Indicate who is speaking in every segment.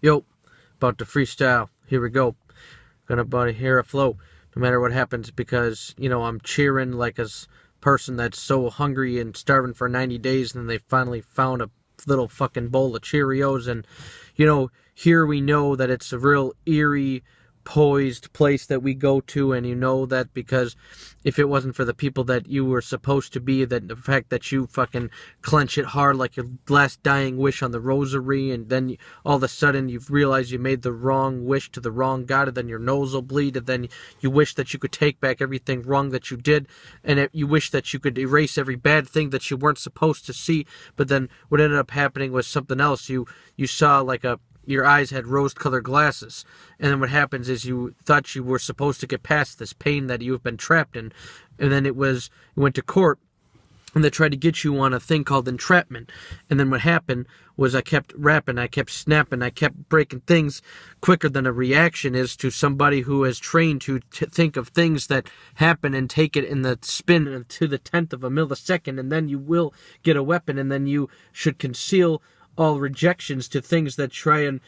Speaker 1: Yo, about to freestyle. Here we go. Gonna about to hear a flow, no matter what happens, because I'm cheering like a person that's so hungry and starving for 90 days, and they finally found a little fucking bowl of Cheerios, and here we know that it's a real eerie, poised place that we go to, and you know that because if it wasn't for the people that you were supposed to be, that the fact that you fucking clench it hard like your last dying wish on the rosary, and then all of a sudden you've realized you made the wrong wish to the wrong god, and then your nose will bleed, and then you wish that you could take back everything wrong that you did, and you wish that you could erase every bad thing that you weren't supposed to see, but then what ended up happening was something else. You saw like your eyes had rose-colored glasses. And then what happens is you thought you were supposed to get past this pain that you've been trapped in. And then you went to court, and they tried to get you on a thing called entrapment. And then what happened was I kept rapping, I kept snapping, I kept breaking things quicker than a reaction is to somebody who is trained to think of things that happen and take it in the spin to the 10th of a millisecond. And then you will get a weapon, and then you should conceal all rejections to things that try and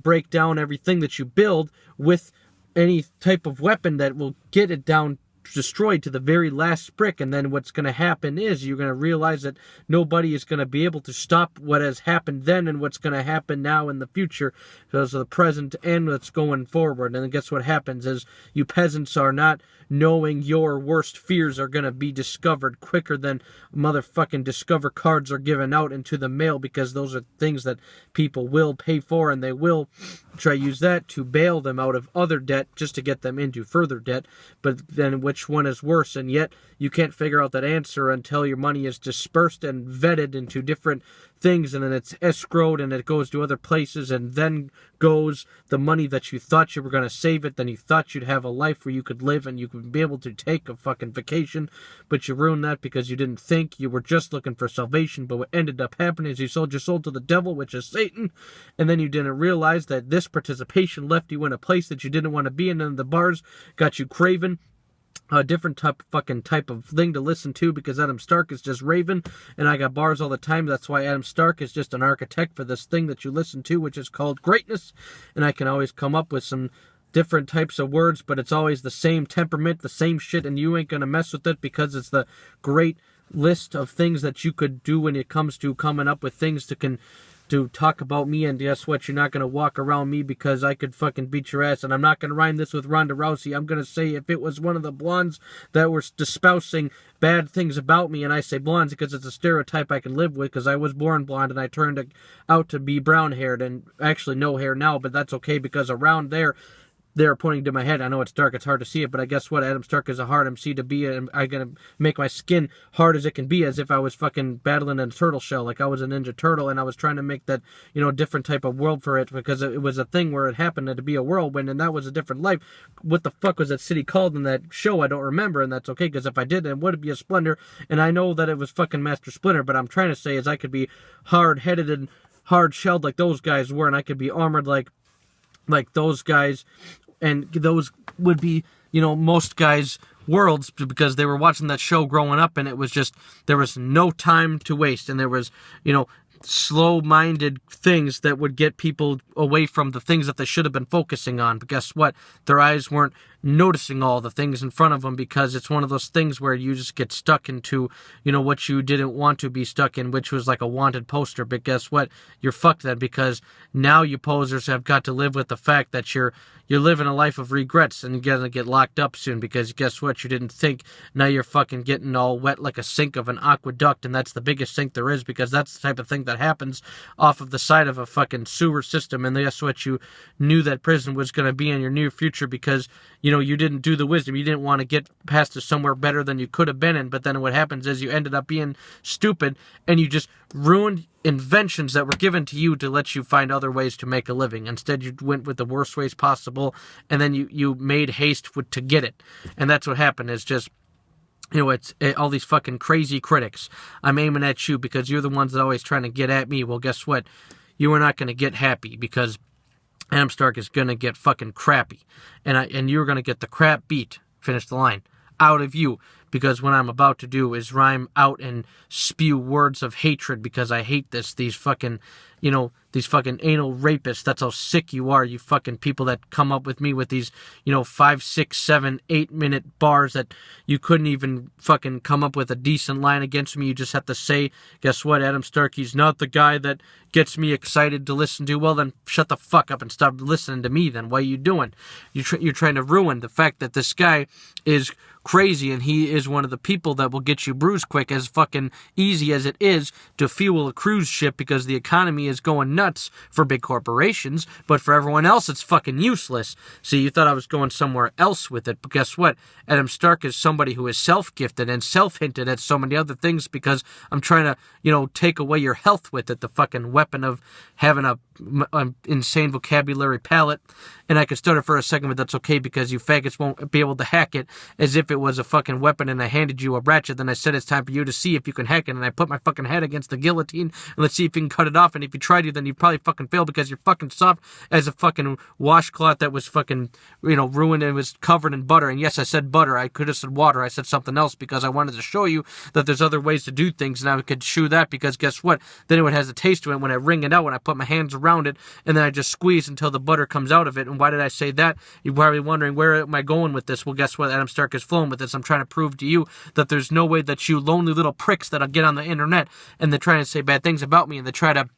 Speaker 1: break down everything that you build with any type of weapon that will get it down destroyed to the very last brick. And then what's going to happen is you're going to realize that nobody is going to be able to stop what has happened then and what's going to happen now in the future, because of the present and what's going forward. And then guess what happens is you peasants are not knowing your worst fears are going to be discovered quicker than motherfucking discover cards are given out into the mail, because those are things that people will pay for, and they will try to use that to bail them out of other debt just to get them into further debt. But then which one is worse? And yet you can't figure out that answer until your money is dispersed and vetted into different things, and then it's escrowed and it goes to other places, and then goes the money that you thought you were going to save it, then you thought you'd have a life where you could live and you could be able to take a fucking vacation, but you ruined that because you didn't think, you were just looking for salvation. But what ended up happening is you sold your soul to the devil, which is Satan, and then you didn't realize that this participation left you in a place that you didn't want to be in, and the bars got you craving a different type of thing to listen to, because Adam Stark is just raving, and I got bars all the time. That's why Adam Stark is just an architect for this thing that you listen to, which is called greatness. And I can always come up with some different types of words, but it's always the same temperament, the same shit, and you ain't gonna mess with it, because it's the great list of things that you could do when it comes to coming up with things to talk about me. And guess what? You're not going to walk around me, because I could fucking beat your ass. And I'm not going to rhyme this with Ronda Rousey. I'm going to say if it was one of the blondes that were espousing bad things about me, and I say blondes because it's a stereotype I can live with, because I was born blonde and I turned out to be brown haired, and actually no hair now, but that's okay, because around there, they're pointing to my head. I know it's dark, it's hard to see it, but I guess what? Adam Stark is a hard MC to be, and I'm gonna make my skin hard as it can be, as if I was fucking battling in a turtle shell, like I was a Ninja Turtle, and I was trying to make that, different type of world for it, because it was a thing where it happened to be a whirlwind, and that was a different life. What the fuck was that city called in that show? I don't remember, and that's okay, because if I did, it would be a Splendor, and I know that it was fucking Master Splinter, but I'm trying to say is I could be hard-headed and hard-shelled like those guys were, and I could be armored like those guys. And those would be, most guys' worlds, because they were watching that show growing up, and it was just, there was no time to waste, and there was, slow-minded things that would get people away from the things that they should have been focusing on. But guess what? Their eyes weren't noticing all the things in front of them, because it's one of those things where you just get stuck into, what you didn't want to be stuck in, which was like a wanted poster. But guess what? You're fucked then, because now you posers have got to live with the fact that you're living a life of regrets, and you're gonna get locked up soon, because guess what? You didn't think. Now you're fucking getting all wet like a sink of an aqueduct, and that's the biggest sink there is, because that's the type of thing that happens off of the side of a fucking sewer system. And guess what? You knew that prison was gonna be in your near future, because you didn't do the wisdom. You didn't want to get past to somewhere better than you could have been in. But then what happens is you ended up being stupid, and you just ruined inventions that were given to you to let you find other ways to make a living. Instead, you went with the worst ways possible, and then you made haste to get it. And that's what happened, is just, it's all these fucking crazy critics. I'm aiming at you because you're the ones that are always trying to get at me. Well, guess what? You are not going to get happy, because Adam Stark is going to get fucking crappy. And you're going to get the crap beat, finish the line, out of you, because what I'm about to do is rhyme out and spew words of hatred, because I hate these fucking, these fucking anal rapists. That's how sick you are, you fucking people that come up with me with these, 5, 6, 7, 8-minute bars that you couldn't even fucking come up with a decent line against me. You just have to say, guess what, Adam Starkey's not the guy that gets me excited to listen to. Well, then shut the fuck up and stop listening to me then. What are you doing? You're trying to ruin the fact that this guy is crazy, and he is one of the people that will get you bruised quick, as fucking easy as it is to fuel a cruise ship, because the economy is going nuts for big corporations, but for everyone else it's fucking useless. See, you thought I was going somewhere else with it, but guess what? Adam Stark is somebody who is self-gifted and self-hinted at so many other things, because I'm trying to, take away your health with it, the fucking weapon of having an insane vocabulary palette. And I could start it for a second, but that's okay, because you faggots won't be able to hack it as if it was a fucking weapon, and I handed you a ratchet, then I said it's time for you to see if you can hack it, and I put my fucking head against the guillotine, and let's see if you can cut it off, and if you try to, then you probably fucking fail, because you're fucking soft as a fucking washcloth that was fucking, ruined and was covered in butter. And yes, I said butter, I could have said water, I said something else, because I wanted to show you that there's other ways to do things, and I could chew that, because guess what? Then it has a taste to it when I wring it out, when I put my hands around it, and then I just squeeze until the butter comes out of it. And why did I say that? You're probably wondering, where am I going with this? Well, guess what? Adam Stark is flowing with this. I'm trying to prove to you that there's no way that you lonely little pricks that'll get on the internet and they're trying to say bad things about me, and they try to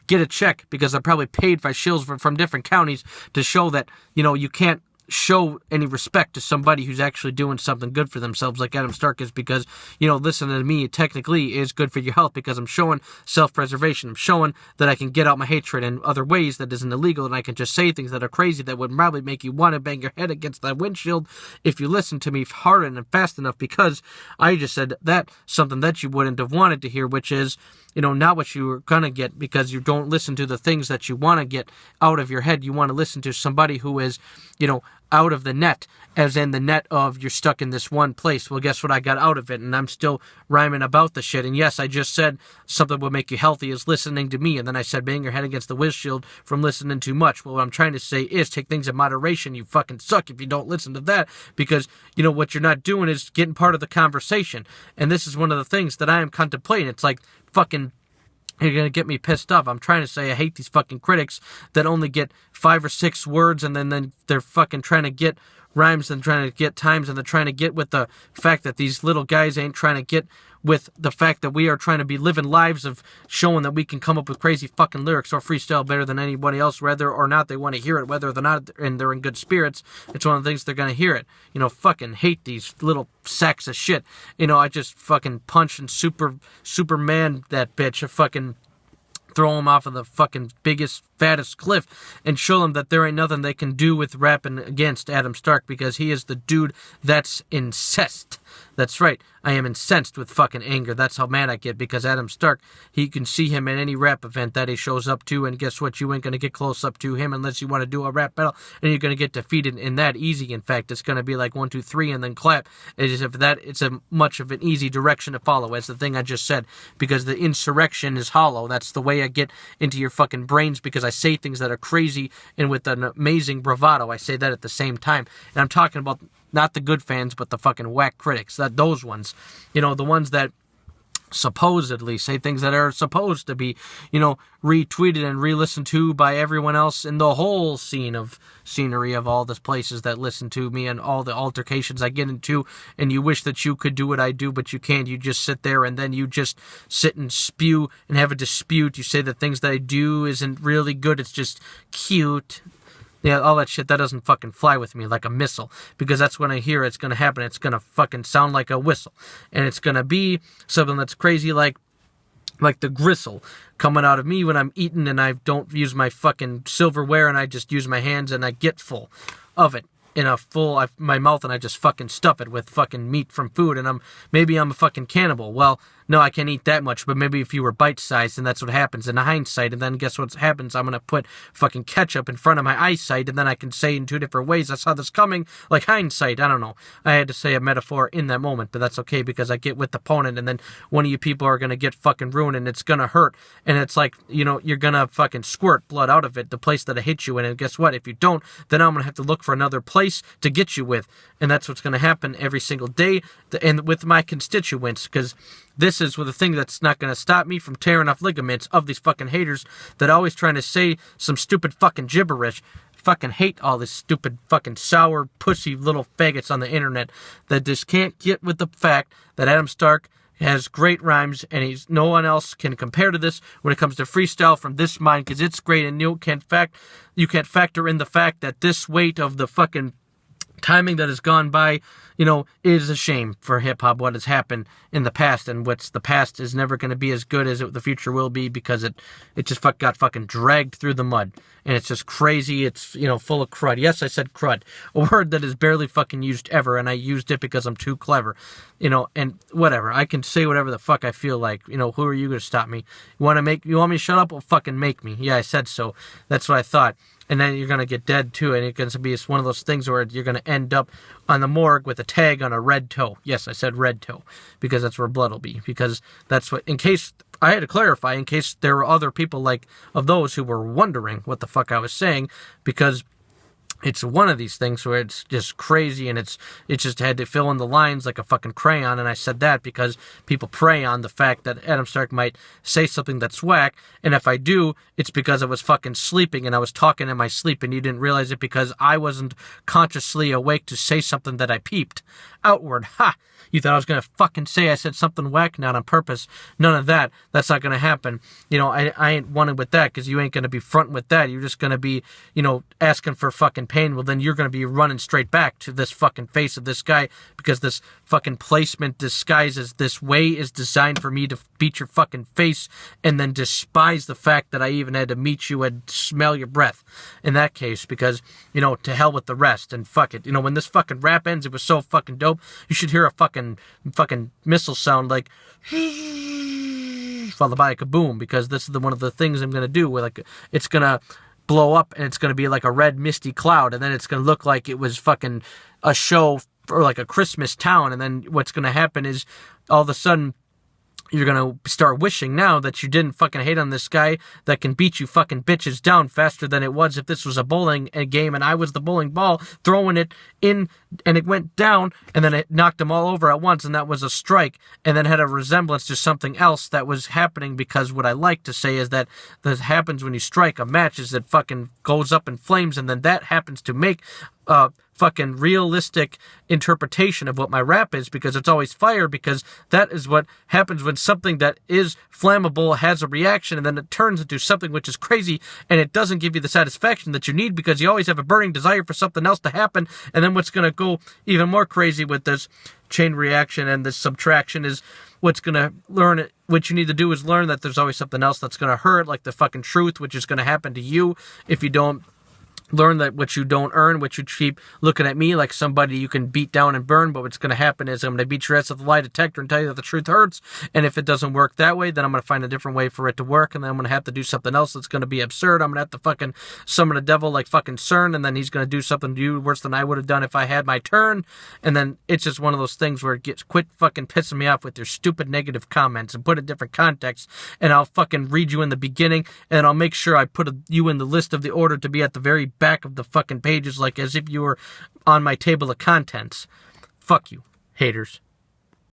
Speaker 1: get a check, because I probably paid by shills from different counties to show that, you can't show any respect to somebody who's actually doing something good for themselves like Adam Stark is, because, listening to me technically is good for your health, because I'm showing self-preservation. I'm showing that I can get out my hatred in other ways that isn't illegal, and I can just say things that are crazy that would probably make you want to bang your head against that windshield if you listen to me hard and fast enough, because I just said that something that you wouldn't have wanted to hear, which is, not what you were gonna get, because you don't listen to the things that you want to get out of your head. You want to listen to somebody who is, out of the net, as in the net of you're stuck in this one place. Well, guess what? I got out of it, and I'm still rhyming about the shit. And yes, I just said something will make you healthy is listening to me, and then I said bang your head against the windshield from listening too much. Well, what I'm trying to say is take things in moderation. You fucking suck if you don't listen to that, because what you're not doing is getting part of the conversation. And this is one of the things that I am contemplating. It's like, fucking, you're going to get me pissed off. I'm trying to say I hate these fucking critics that only get 5 or 6 words, and then they're fucking trying to get rhymes and trying to get times, and they're trying to get with the fact that these little guys ain't trying to get with the fact that we are trying to be living lives of showing that we can come up with crazy fucking lyrics or freestyle better than anybody else, whether or not they want to hear it, whether they're not and they're in good spirits. It's one of the things they're going to hear it. Fucking hate these little sacks of shit. I just fucking punch and Superman that bitch. I fucking throw him off of the fucking biggest, fattest cliff and show them that there ain't nothing they can do with rapping against Adam Stark, because he is the dude that's incensed. That's right, I am incensed with fucking anger. That's how mad I get, because Adam Stark, he can see him at any rap event that he shows up to, and guess what? You ain't going to get close up to him unless you want to do a rap battle, and you're going to get defeated in that easy. In fact, it's going to be like 1, 2, 3 and then clap. It's a much of an easy direction to follow. That's the thing I just said, because the insurrection is hollow. That's the way I get into your fucking brains, because I say things that are crazy and with an amazing bravado. I say that at the same time, and I'm talking about not the good fans, but the fucking whack critics. Those ones, the ones that supposedly say things that are supposed to be, retweeted and re-listened to by everyone else in the whole scenery of all the places that listen to me and all the altercations I get into, and you wish that you could do what I do, but you can't. You just sit there and then you just sit and spew and have a dispute. You say that things that I do isn't really good, it's just cute. Yeah, all that shit, that doesn't fucking fly with me like a missile, because that's when I hear it's going to happen. It's going to fucking sound like a whistle, and it's going to be something that's crazy like the gristle coming out of me when I'm eating and I don't use my fucking silverware and I just use my hands and I get full of it. My mouth, and I just fucking stuff it with fucking meat from food, and maybe I'm a fucking cannibal. Well, no, I can't eat that much, but maybe if you were bite-sized, and that's what happens in hindsight, and then guess what happens? I'm going to put fucking ketchup in front of my eyesight, and then I can say in 2 different ways, I saw this coming, like hindsight. I don't know. I had to say a metaphor in that moment, but that's okay, because I get with the opponent, and then one of you people are going to get fucking ruined, and it's going to hurt, and it's like, you're going to fucking squirt blood out of it, the place that I hit you in, and guess what? If you don't, then I'm going to have to look for another place to get you with, and that's what's going to happen every single day, and with my constituents, because this is the thing that's not going to stop me from tearing off ligaments of these fucking haters that are always trying to say some stupid fucking gibberish. Fucking hate all this stupid fucking sour pussy little faggots on the internet that just can't get with the fact that Adam Stark has great rhymes and no one else can compare to this when it comes to freestyle from this mind, because it's great, and you can't factor in the fact that this weight of the fucking timing that has gone by, is a shame for hip-hop, what has happened in the past, and what's the past is never going to be as good as the future will be, because it just got fucking dragged through the mud, and it's just crazy. It's, full of crud. Yes, I said crud, a word that is barely fucking used ever, and I used it because I'm too clever, and whatever. I can say whatever the fuck I feel like. Who are you going to stop me? You want me to shut up? Well, fucking make me. Yeah, I said so. That's what I thought. And then you're going to get dead, too, and it's going to be one of those things where you're going to end up on the morgue with a tag on a red toe. Yes, I said red toe, because that's where blood will be, because that's what, in case, I had to clarify, in case there were other people of those who were wondering what the fuck I was saying, because it's one of these things where it's just crazy, and it just had to fill in the lines like a fucking crayon, and I said that because people prey on the fact that Adam Stark might say something that's whack, and if I do, it's because I was fucking sleeping, and I was talking in my sleep, and you didn't realize it because I wasn't consciously awake to say something that I peeped outward. Ha! You thought I was going to fucking say I said something whack, not on purpose. None of that. That's not going to happen. I ain't wanted with that, because you ain't going to be fronting with that. You're just going to be, asking for fucking pain. Well, then you're going to be running straight back to this fucking face of this guy, because this fucking placement disguises this way is designed for me to beat your fucking face and then despise the fact that I even had to meet you and smell your breath in that case, because, to hell with the rest, and fuck it. When this fucking rap ends, it was so fucking dope. You should hear a fucking missile sound like followed by a kaboom, because this is one of the things I'm going to do, where it's going to blow up and it's going to be like a red misty cloud, and then it's going to look like it was fucking a show or like a Christmas town, and then what's going to happen is all of a sudden you're going to start wishing now that you didn't fucking hate on this guy that can beat you fucking bitches down faster than it was if this was a bowling game and I was the bowling ball throwing it in and it went down and then it knocked them all over at once, and that was a strike, and then had a resemblance to something else that was happening, because what I like to say is that happens when you strike a match is that fucking goes up in flames, and then that happens to make fucking realistic interpretation of what my rap is, because it's always fire, because that is what happens when something that is flammable has a reaction, and then it turns into something which is crazy, and it doesn't give you the satisfaction that you need, because you always have a burning desire for something else to happen. And then what's going to go even more crazy with this chain reaction and this subtraction is what you need to do is learn that there's always something else that's going to hurt, like the fucking truth, which is going to happen to you if you don't learn that what you don't earn, what you keep looking at me like somebody you can beat down and burn. But what's going to happen is I'm going to beat your ass with the lie detector and tell you that the truth hurts. And if it doesn't work that way, then I'm going to find a different way for it to work. And then I'm going to have to do something else that's going to be absurd. I'm going to have to fucking summon a devil like fucking CERN. And then he's going to do something to you worse than I would have done if I had my turn. And then it's just one of those things where it gets quit fucking pissing me off with your stupid negative comments and put a different context. And I'll fucking read you in the beginning. And I'll make sure I put you in the list of the order to be at the very back of the fucking pages, like as if you were on my table of contents. Fuck you, haters.